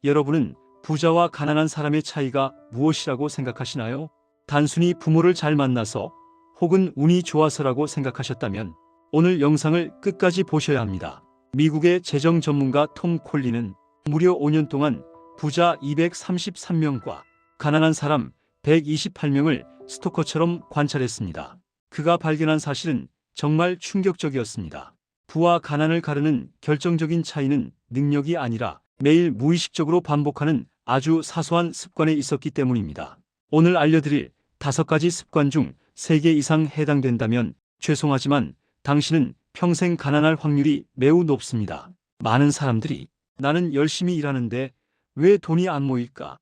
여러분은 부자와 가난한 사람의 차이가 무엇이라고 생각하시나요? 단순히 부모를 잘 만나서 혹은 운이 좋아서라고 생각하셨다면 오늘 영상을 끝까지 보셔야 합니다. 미국의 재정 전문가 톰 콜리는 무려 5년 동안 부자 233명과 가난한 사람 128명을 스토커처럼 관찰했습니다. 그가 발견한 사실은 정말 충격적이었습니다. 부와 가난을 가르는 결정적인 차이는 능력이 아니라 매일 무의식적으로 반복하는 아주 사소한 습관에 있었기 때문입니다. 오늘 알려드릴 5가지 습관 중 3개 이상 해당된다면 죄송하지만 당신은 평생 가난할 확률이 매우 높습니다. 많은 사람들이 나는 열심히 일하는데 왜 돈이 안 모일까?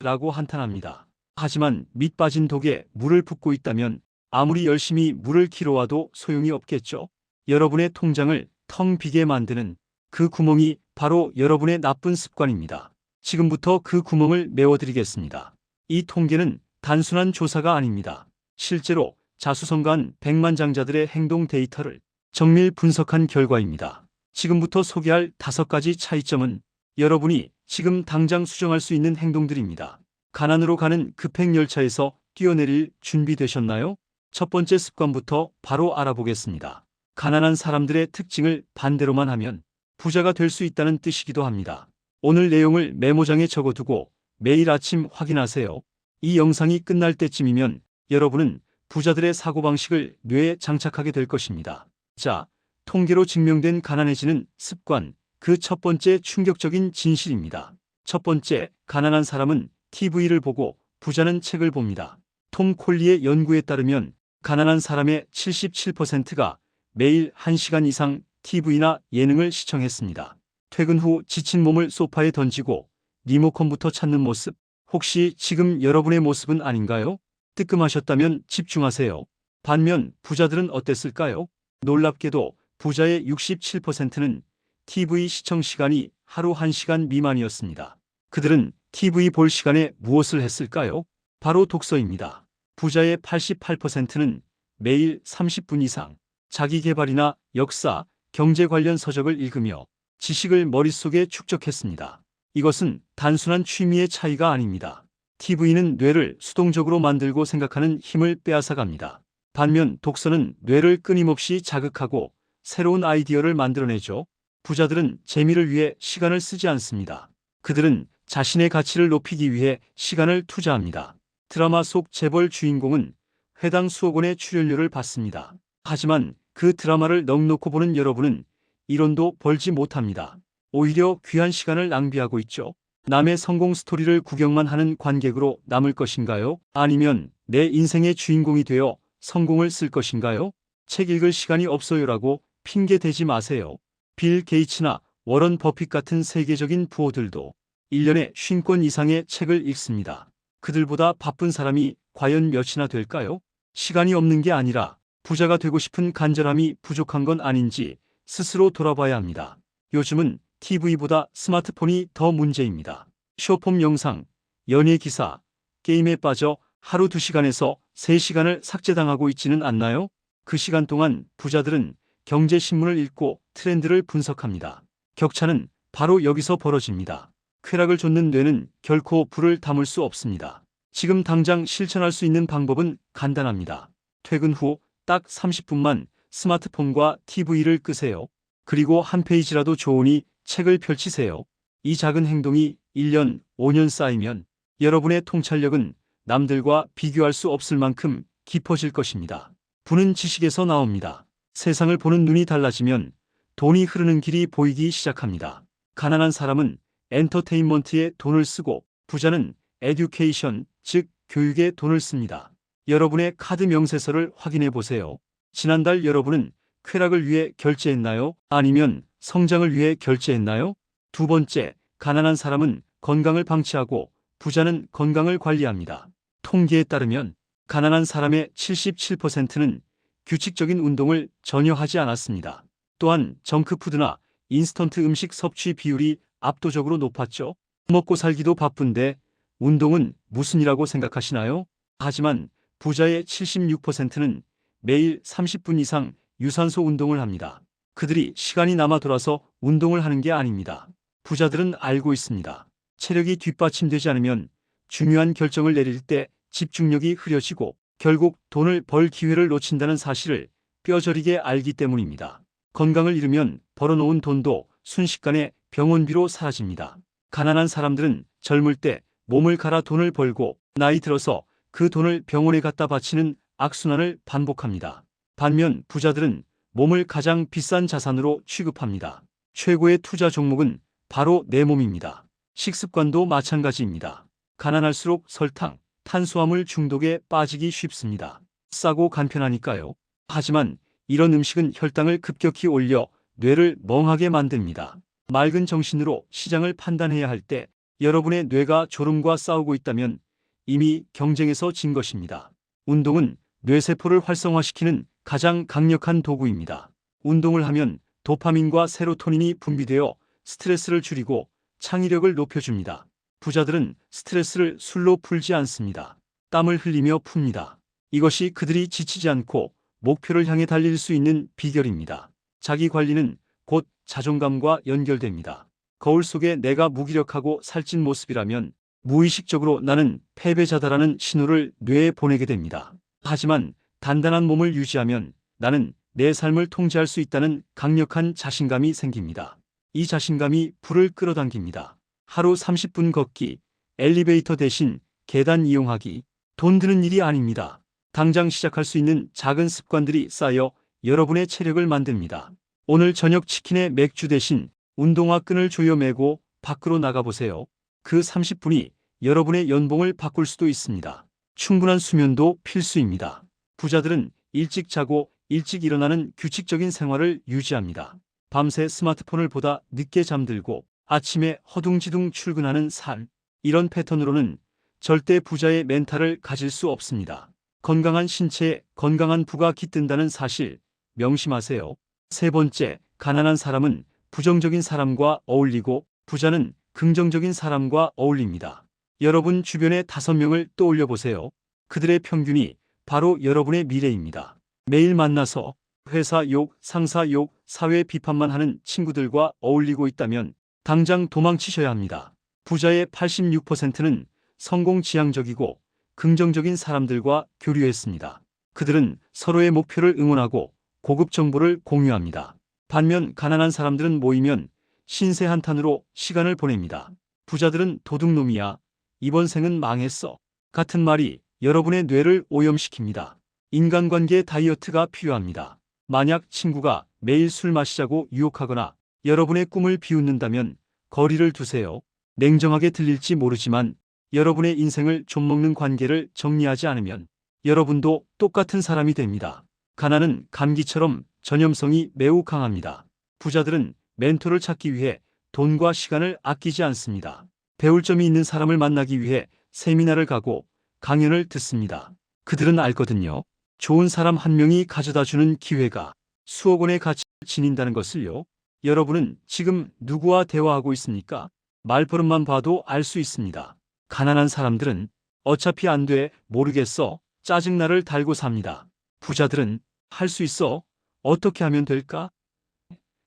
라고 한탄합니다. 하지만 밑 빠진 독에 물을 붓고 있다면 아무리 열심히 물을 길어와도 소용이 없겠죠. 여러분의 통장을 텅 비게 만드는 그 구멍이 바로 여러분의 나쁜 습관입니다. 지금부터 그 구멍을 메워드리겠습니다. 이 통계는 단순한 조사가 아닙니다. 실제로 자수성가한 백만장자들의 행동 데이터를 정밀 분석한 결과입니다. 지금부터 소개할 5가지 차이점은 여러분이 지금 당장 수정할 수 있는 행동들입니다. 가난으로 가는 급행열차에서 뛰어내릴 준비되셨나요? 첫 번째 습관부터 바로 알아보겠습니다. 가난한 사람들의 특징을 반대로만 하면 부자가 될 수 있다는 뜻이기도 합니다. 오늘 내용을 메모장에 적어두고 매일 아침 확인하세요. 이 영상이 끝날 때쯤이면 여러분은 부자들의 사고방식을 뇌에 장착하게 될 것입니다. 자, 통계로 증명된 가난해지는 습관, 그 첫 번째 충격적인 진실입니다. 첫 번째, 가난한 사람은 TV를 보고 부자는 책을 봅니다. 톰 콜리의 연구에 따르면 가난한 사람의 77%가 매일 1시간 이상 TV나 예능을 시청했습니다. 퇴근 후 지친 몸을 소파에 던지고 리모컨부터 찾는 모습, 혹시 지금 여러분의 모습은 아닌가요? 뜨끔하셨다면 집중하세요. 반면 부자들은 어땠을까요? 놀랍게도 부자의 67%는 TV 시청 시간이 하루 1시간 미만이었습니다. 그들은 TV 볼 시간에 무엇을 했을까요? 바로 독서입니다. 부자의 88%는 매일 30분 이상 자기계발이나 역사, 경제 관련 서적을 읽으며 지식을 머릿속에 축적했습니다. 이것은 단순한 취미의 차이가 아닙니다. TV는 뇌를 수동적으로 만들고 생각하는 힘을 빼앗아갑니다. 반면 독서는 뇌를 끊임없이 자극하고 새로운 아이디어를 만들어내죠. 부자들은 재미를 위해 시간을 쓰지 않습니다. 그들은 자신의 가치를 높이기 위해 시간을 투자합니다. 드라마 속 재벌 주인공은 회당 수억 원의 출연료를 받습니다. 하지만 그 드라마를 넋놓고 보는 여러분은 1원도 벌지 못합니다. 오히려 귀한 시간을 낭비하고 있죠. 남의 성공 스토리를 구경만 하는 관객으로 남을 것인가요? 아니면 내 인생의 주인공이 되어 성공을 쓸 것인가요? 책 읽을 시간이 없어요라고 핑계 대지 마세요. 빌 게이츠나 워런 버핏 같은 세계적인 부호들도 1년에 50권 이상의 책을 읽습니다. 그들보다 바쁜 사람이 과연 몇이나 될까요? 시간이 없는 게 아니라 부자가 되고 싶은 간절함이 부족한 건 아닌지 스스로 돌아봐야 합니다. 요즘은 TV보다 스마트폰이 더 문제입니다. 쇼폼 영상, 연예 기사, 게임에 빠져 하루 2시간에서 3시간을 삭제당하고 있지는 않나요? 그 시간 동안 부자들은 경제신문을 읽고 트렌드를 분석합니다. 격차는 바로 여기서 벌어집니다. 쾌락을 좇는 뇌는 결코 불을 담을 수 없습니다. 지금 당장 실천할 수 있는 방법은 간단합니다. 퇴근 후 딱 30분만 스마트폰과 TV를 끄세요. 그리고 한 페이지라도 좋으니 책을 펼치세요. 이 작은 행동이 1년, 5년 쌓이면 여러분의 통찰력은 남들과 비교할 수 없을 만큼 깊어질 것입니다. 부는 지식에서 나옵니다. 세상을 보는 눈이 달라지면 돈이 흐르는 길이 보이기 시작합니다. 가난한 사람은 엔터테인먼트에 돈을 쓰고 부자는 에듀케이션, 즉 교육에 돈을 씁니다. 여러분의 카드 명세서를 확인해 보세요. 지난달 여러분은 쾌락을 위해 결제했나요? 아니면 성장을 위해 결제했나요? 두 번째, 가난한 사람은 건강을 방치하고 부자는 건강을 관리합니다. 통계에 따르면 가난한 사람의 77%는 규칙적인 운동을 전혀 하지 않았습니다. 또한 정크푸드나 인스턴트 음식 섭취 비율이 압도적으로 높았죠. 먹고 살기도 바쁜데 운동은 무슨 일이라고 생각하시나요? 하지만 부자의 76%는 매일 30분 이상 유산소 운동을 합니다. 그들이 시간이 남아 돌아서 운동을 하는 게 아닙니다. 부자들은 알고 있습니다. 체력이 뒷받침되지 않으면 중요한 결정을 내릴 때 집중력이 흐려지고 결국 돈을 벌 기회를 놓친다는 사실을 뼈저리게 알기 때문입니다. 건강을 잃으면 벌어놓은 돈도 순식간에 병원비로 사라집니다. 가난한 사람들은 젊을 때 몸을 갈아 돈을 벌고 나이 들어서 그 돈을 병원에 갖다 바치는 악순환을 반복합니다. 반면 부자들은 몸을 가장 비싼 자산으로 취급합니다. 최고의 투자 종목은 바로 내 몸입니다. 식습관도 마찬가지입니다. 가난할수록 설탕, 탄수화물 중독에 빠지기 쉽습니다. 싸고 간편하니까요. 하지만 이런 음식은 혈당을 급격히 올려 뇌를 멍하게 만듭니다. 맑은 정신으로 시장을 판단해야 할 때 여러분의 뇌가 졸음과 싸우고 있다면 이미 경쟁에서 진 것입니다. 운동은 뇌세포를 활성화시키는 가장 강력한 도구입니다. 운동을 하면 도파민과 세로토닌이 분비되어 스트레스를 줄이고 창의력을 높여줍니다. 부자들은 스트레스를 술로 풀지 않습니다. 땀을 흘리며 풉니다. 이것이 그들이 지치지 않고 목표를 향해 달릴 수 있는 비결입니다. 자기 관리는 곧 자존감과 연결됩니다. 거울 속에 내가 무기력하고 살찐 모습이라면 무의식적으로 나는 패배자다라는 신호를 뇌에 보내게 됩니다. 하지만 단단한 몸을 유지하면 나는 내 삶을 통제할 수 있다는 강력한 자신감이 생깁니다. 이 자신감이 불을 끌어당깁니다. 하루 30분 걷기, 엘리베이터 대신 계단 이용하기, 돈 드는 일이 아닙니다. 당장 시작할 수 있는 작은 습관들이 쌓여 여러분의 체력을 만듭니다. 오늘 저녁 치킨에 맥주 대신 운동화 끈을 조여 매고 밖으로 나가보세요. 그 30분이 여러분의 연봉을 바꿀 수도 있습니다. 충분한 수면도 필수입니다. 부자들은 일찍 자고 일찍 일어나는 규칙적인 생활을 유지합니다. 밤새 스마트폰을 보다 늦게 잠들고 아침에 허둥지둥 출근하는 삶. 이런 패턴으로는 절대 부자의 멘탈을 가질 수 없습니다. 건강한 신체에 건강한 부가 깃든다는 사실 명심하세요. 세 번째, 가난한 사람은 부정적인 사람과 어울리고 부자는 긍정적인 사람과 어울립니다. 여러분 주변의 5명을 떠올려 보세요. 그들의 평균이 바로 여러분의 미래입니다. 매일 만나서 회사 욕, 상사 욕, 사회 비판만 하는 친구들과 어울리고 있다면 당장 도망치셔야 합니다. 부자의 86%는 성공지향적이고 긍정적인 사람들과 교류했습니다. 그들은 서로의 목표를 응원하고 고급 정보를 공유합니다. 반면 가난한 사람들은 모이면 신세 한탄으로 시간을 보냅니다. 부자들은 도둑놈이야, 이번 생은 망했어 같은 말이 여러분의 뇌를 오염시킵니다. 인간관계 다이어트가 필요합니다. 만약 친구가 매일 술 마시자고 유혹하거나 여러분의 꿈을 비웃는다면 거리를 두세요. 냉정하게 들릴지 모르지만 여러분의 인생을 좀먹는 관계를 정리하지 않으면 여러분도 똑같은 사람이 됩니다. 가난은 감기처럼 전염성이 매우 강합니다. 부자들은 멘토를 찾기 위해 돈과 시간을 아끼지 않습니다. 배울 점이 있는 사람을 만나기 위해 세미나를 가고 강연을 듣습니다. 그들은 알거든요. 좋은 사람 한 명이 가져다주는 기회가 수억 원의 가치를 지닌다는 것을요. 여러분은 지금 누구와 대화하고 있습니까? 말버릇만 봐도 알 수 있습니다. 가난한 사람들은 어차피 안 돼, 모르겠어, 짜증나를 달고 삽니다. 부자들은 할 수 있어, 어떻게 하면 될까?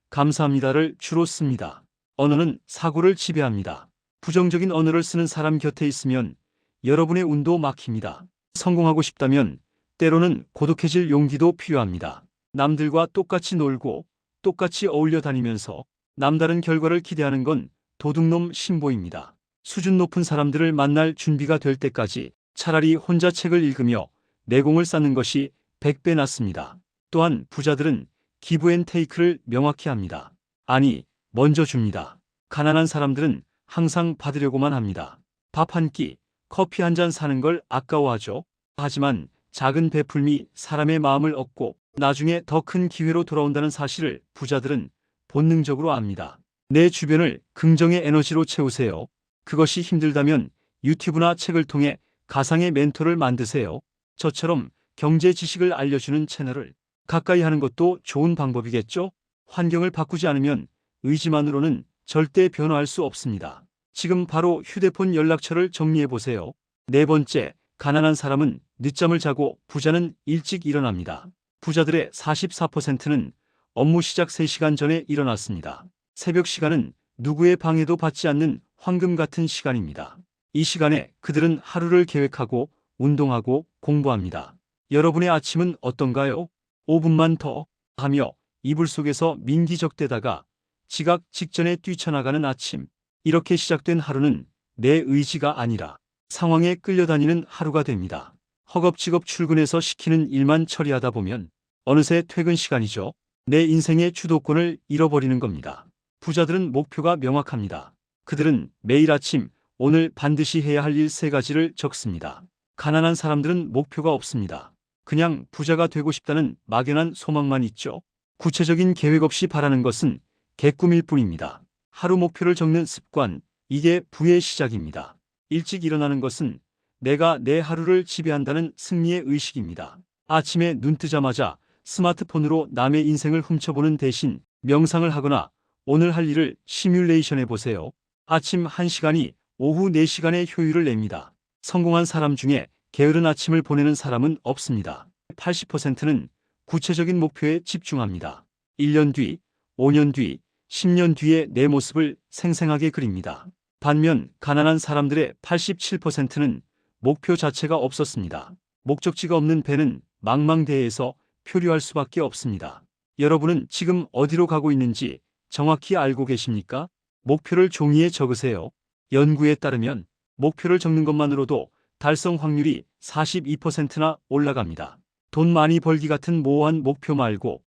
감사합니다를 주로 씁니다. 언어는 사고를 지배합니다. 부정적인 언어를 쓰는 사람 곁에 있으면 여러분의 운도 막힙니다. 성공하고 싶다면 때로는 고독해질 용기도 필요합니다. 남들과 똑같이 놀고 똑같이 어울려 다니면서 남다른 결과를 기대하는 건 도둑놈 신보입니다. 수준 높은 사람들을 만날 준비가 될 때까지 차라리 혼자 책을 읽으며 내공을 쌓는 것이 100배 낫습니다. 또한 부자들은 기브 앤 테이크를 명확히 합니다. 아니, 먼저 줍니다. 가난한 사람들은 항상 받으려고만 합니다. 밥 한 끼, 커피 한 잔 사는 걸 아까워하죠. 하지만 작은 베풀미 사람의 마음을 얻고 나중에 더 큰 기회로 돌아온다는 사실을 부자들은 본능적으로 압니다. 내 주변을 긍정의 에너지로 채우세요. 그것이 힘들다면 유튜브나 책을 통해 가상의 멘토를 만드세요. 저처럼 경제 지식을 알려주는 채널을 가까이 하는 것도 좋은 방법이겠죠? 환경을 바꾸지 않으면 의지만으로는 절대 변화할 수 없습니다. 지금 바로 휴대폰 연락처를 정리해 보세요. 네 번째, 가난한 사람은 늦잠을 자고 부자는 일찍 일어납니다. 부자들의 44%는 업무 시작 3시간 전에 일어났습니다. 새벽 시간은 누구의 방해도 받지 않는 황금 같은 시간입니다. 이 시간에 그들은 하루를 계획하고 운동하고 공부합니다. 여러분의 아침은 어떤가요? 5분만 더 하며 이불 속에서 민기적대다가 지각 직전에 뛰쳐나가는 아침. 이렇게 시작된 하루는 내 의지가 아니라 상황에 끌려다니는 하루가 됩니다. 허겁지겁 출근해서 시키는 일만 처리하다 보면 어느새 퇴근 시간이죠. 내 인생의 주도권을 잃어버리는 겁니다. 부자들은 목표가 명확합니다. 그들은 매일 아침 오늘 반드시 해야 할 일 3가지를 적습니다. 가난한 사람들은 목표가 없습니다. 그냥 부자가 되고 싶다는 막연한 소망만 있죠. 구체적인 계획 없이 바라는 것은 개꿈일 뿐입니다. 하루 목표를 적는 습관, 이게 부의 시작입니다. 일찍 일어나는 것은 내가 내 하루를 지배한다는 승리의 의식입니다. 아침에 눈 뜨자마자 스마트폰으로 남의 인생을 훔쳐보는 대신 명상을 하거나 오늘 할 일을 시뮬레이션해 보세요. 아침 1시간이 오후 4시간의 효율을 냅니다. 성공한 사람 중에 게으른 아침을 보내는 사람은 없습니다. 80%는 구체적인 목표에 집중합니다. 1년 뒤, 5년 뒤, 10년 뒤의 내 모습을 생생하게 그립니다. 반면 가난한 사람들의 87%는 목표 자체가 없었습니다. 목적지가 없는 배는 망망대해에서 표류할 수밖에 없습니다. 여러분은 지금 어디로 가고 있는지 정확히 알고 계십니까? 목표를 종이에 적으세요. 연구에 따르면 목표를 적는 것만으로도 달성 확률이 42%나 올라갑니다. 돈 많이 벌기 같은 모호한 목표 말고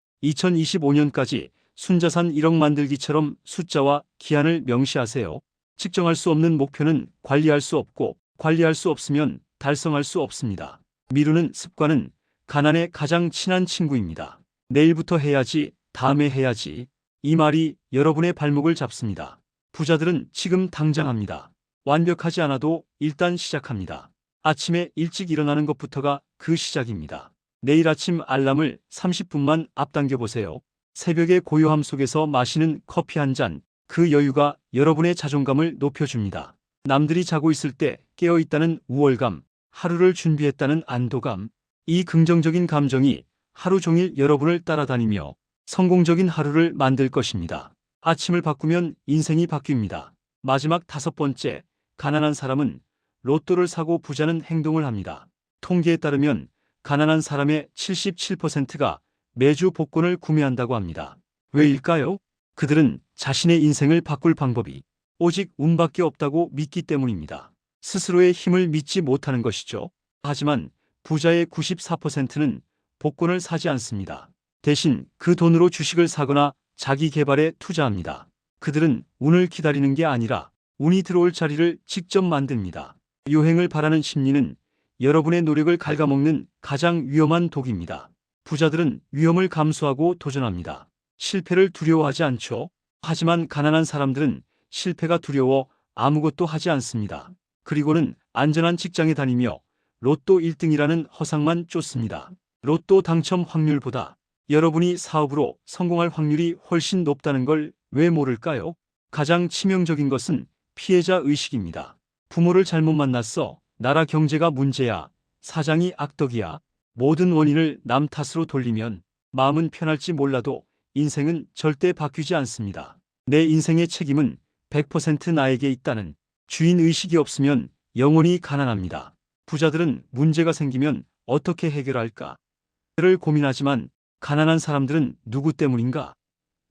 2025년까지 순자산 1억 만들기처럼 숫자와 기한을 명시하세요. 측정할 수 없는 목표는 관리할 수 없고 관리할 수 없으면 달성할 수 없습니다. 미루는 습관은 가난의 가장 친한 친구입니다. 내일부터 해야지, 다음에 해야지. 이 말이 여러분의 발목을 잡습니다. 부자들은 지금 당장 합니다. 완벽하지 않아도 일단 시작합니다. 아침에 일찍 일어나는 것부터가 그 시작입니다. 내일 아침 알람을 30분만 앞당겨 보세요. 새벽의 고요함 속에서 마시는 커피 한 잔, 그 여유가 여러분의 자존감을 높여줍니다. 남들이 자고 있을 때 깨어있다는 우월감, 하루를 준비했다는 안도감, 이 긍정적인 감정이 하루 종일 여러분을 따라다니며 성공적인 하루를 만들 것입니다. 아침을 바꾸면 인생이 바뀝니다. 마지막 5번째, 가난한 사람은 로또를 사고 부자는 행동을 합니다. 통계에 따르면 가난한 사람의 77%가 매주 복권을 구매한다고 합니다. 왜일까요? 그들은 자신의 인생을 바꿀 방법이 오직 운밖에 없다고 믿기 때문입니다. 스스로의 힘을 믿지 못하는 것이죠. 하지만 부자의 94%는 복권을 사지 않습니다. 대신 그 돈으로 주식을 사거나 자기 개발에 투자합니다. 그들은 운을 기다리는 게 아니라 운이 들어올 자리를 직접 만듭니다. 요행을 바라는 심리는 여러분의 노력을 갉아먹는 가장 위험한 독입니다. 부자들은 위험을 감수하고 도전합니다. 실패를 두려워하지 않죠. 하지만 가난한 사람들은 실패가 두려워 아무것도 하지 않습니다. 그리고는 안전한 직장에 다니며 로또 1등이라는 허상만 쫓습니다. 로또 당첨 확률보다 여러분이 사업으로 성공할 확률이 훨씬 높다는 걸 왜 모를까요? 가장 치명적인 것은 피해자 의식입니다. 부모를 잘못 만났어. 나라 경제가 문제야. 사장이 악덕이야. 모든 원인을 남 탓으로 돌리면 마음은 편할지 몰라도 인생은 절대 바뀌지 않습니다. 내 인생의 책임은 100% 나에게 있다는 주인의식이 없으면 영원히 가난합니다. 부자들은 문제가 생기면 어떻게 해결할까? 를 고민하지만 가난한 사람들은 누구 때문인가?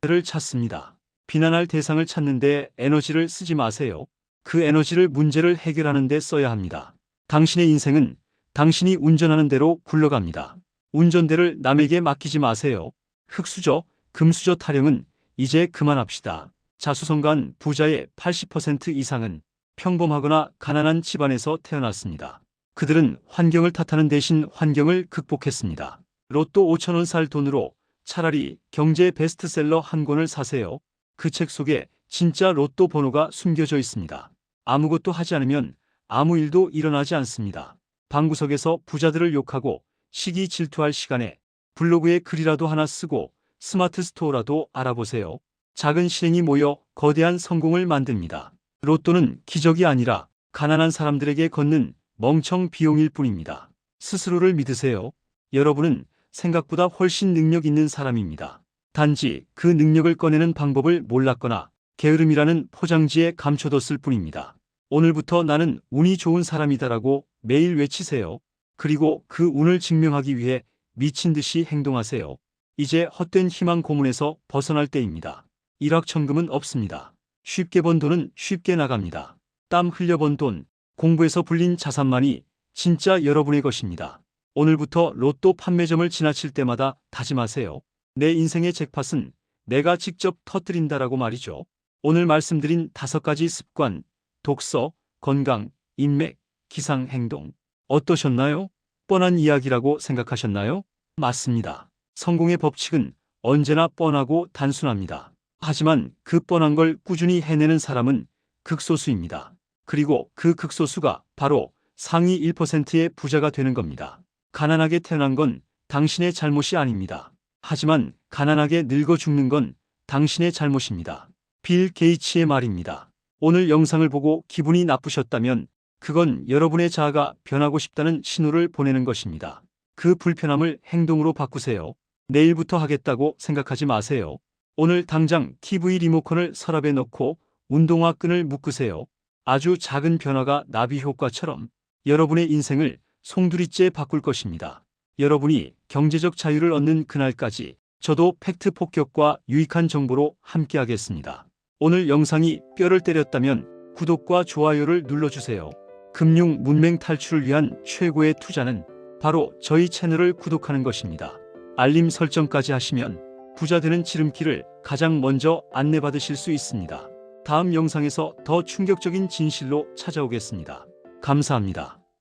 를 찾습니다. 비난할 대상을 찾는 데 에너지를 쓰지 마세요. 그 에너지를 문제를 해결하는 데 써야 합니다. 당신의 인생은 당신이 운전하는 대로 굴러갑니다. 운전대를 남에게 맡기지 마세요. 흙수저, 금수저 타령은 이제 그만합시다. 자수성가한 부자의 80% 이상은 평범하거나 가난한 집안에서 태어났습니다. 그들은 환경을 탓하는 대신 환경을 극복했습니다. 로또 5,000원 살 돈으로 차라리 경제 베스트셀러 한 권을 사세요. 그 책 속에 진짜 로또 번호가 숨겨져 있습니다. 아무것도 하지 않으면 아무 일도 일어나지 않습니다. 방구석에서 부자들을 욕하고 시기 질투할 시간에 블로그에 글이라도 하나 쓰고 스마트 스토어라도 알아보세요. 작은 실행이 모여 거대한 성공을 만듭니다. 로또는 기적이 아니라 가난한 사람들에게 걷는 멍청 비용일 뿐입니다. 스스로를 믿으세요. 여러분은 생각보다 훨씬 능력 있는 사람입니다. 단지 그 능력을 꺼내는 방법을 몰랐거나 게으름이라는 포장지에 감춰뒀을 뿐입니다. 오늘부터 나는 운이 좋은 사람이다라고 매일 외치세요. 그리고 그 운을 증명하기 위해 미친 듯이 행동하세요. 이제 헛된 희망 고문에서 벗어날 때입니다. 일확천금은 없습니다. 쉽게 번 돈은 쉽게 나갑니다. 땀 흘려 번 돈, 공부해서 불린 자산만이 진짜 여러분의 것입니다. 오늘부터 로또 판매점을 지나칠 때마다 다짐하세요. 내 인생의 잭팟은 내가 직접 터뜨린다라고 말이죠. 오늘 말씀드린 5가지 습관, 독서, 건강, 인맥, 기상, 행동. 어떠셨나요? 뻔한 이야기라고 생각하셨나요? 맞습니다. 성공의 법칙은 언제나 뻔하고 단순합니다. 하지만 그 뻔한 걸 꾸준히 해내는 사람은 극소수입니다. 그리고 그 극소수가 바로 상위 1%의 부자가 되는 겁니다. 가난하게 태어난 건 당신의 잘못이 아닙니다. 하지만 가난하게 늙어 죽는 건 당신의 잘못입니다. 빌 게이츠의 말입니다. 오늘 영상을 보고 기분이 나쁘셨다면 그건 여러분의 자아가 변하고 싶다는 신호를 보내는 것입니다. 그 불편함을 행동으로 바꾸세요. 내일부터 하겠다고 생각하지 마세요. 오늘 당장 TV 리모컨을 서랍에 넣고 운동화 끈을 묶으세요. 아주 작은 변화가 나비 효과처럼 여러분의 인생을 송두리째 바꿀 것입니다. 여러분이 경제적 자유를 얻는 그날까지 저도 팩트 폭격과 유익한 정보로 함께하겠습니다. 오늘 영상이 뼈를 때렸다면 구독과 좋아요를 눌러주세요. 금융 문맹 탈출을 위한 최고의 투자는 바로 저희 채널을 구독하는 것입니다. 알림 설정까지 하시면 부자 되는 지름길을 가장 먼저 안내받으실 수 있습니다. 다음 영상에서 더 충격적인 진실로 찾아오겠습니다. 감사합니다.